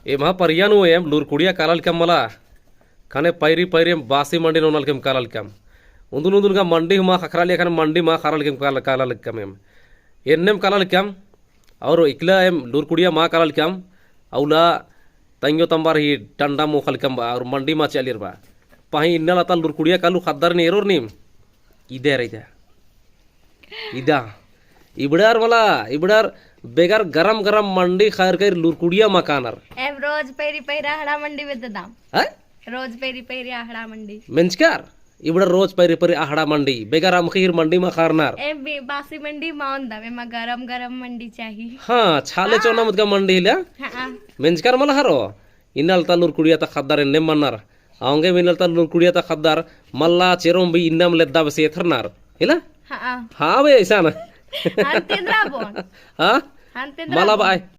एमा परियानु एम लुरकुड़िया कालाल कम मला खाने पैरी पैरी बासी मंडी नोनल केम कालाल कम उन्दुन उन्दुन का मंडी मा खखराली खाने मंडी मा खाराल केम कालाल कम एम एन्नेम कालाल कम और इकला एम लुरकुड़िया मा कालाल कम औला तंगो तंबार ही टंडा मोखल कम और मंडी मा चलिर बा पाही इन्ना लता लुरकुड़िया कालू खद्दार ने एरोर नीम इधर इधर इधर इबड़ार मला इबड़ार बेगार गरम गरम मंडी खार कर लुरकुड़िया मकानर एम रोज पेरी पैरा हड़ा मंडी में दाम है रोज पेरी पैरी आहड़ा मंडी मेंचकार इबड़ा रोज परी परी आहड़ा मंडी बेगार अमखीर मंडी में खारनार एम बासी मंडी माउन दाम एमा गरम गरम मंडी चाहिए हाँ छाले चोना मुद का मंडी हिला हाँ मेंचकार मला हरो इन्नल ता लुरकुड़िया ता खद्दार ने मन्नार आंगे मिनल ता लुरकुड़िया ता खद्दार मल्ला चेरोम भी इन्नम लेद्दा बसे थरनार हिला हाँ हाँ बे ऐसा ना हंतिन राबोन हाँ हंतिन मला बाय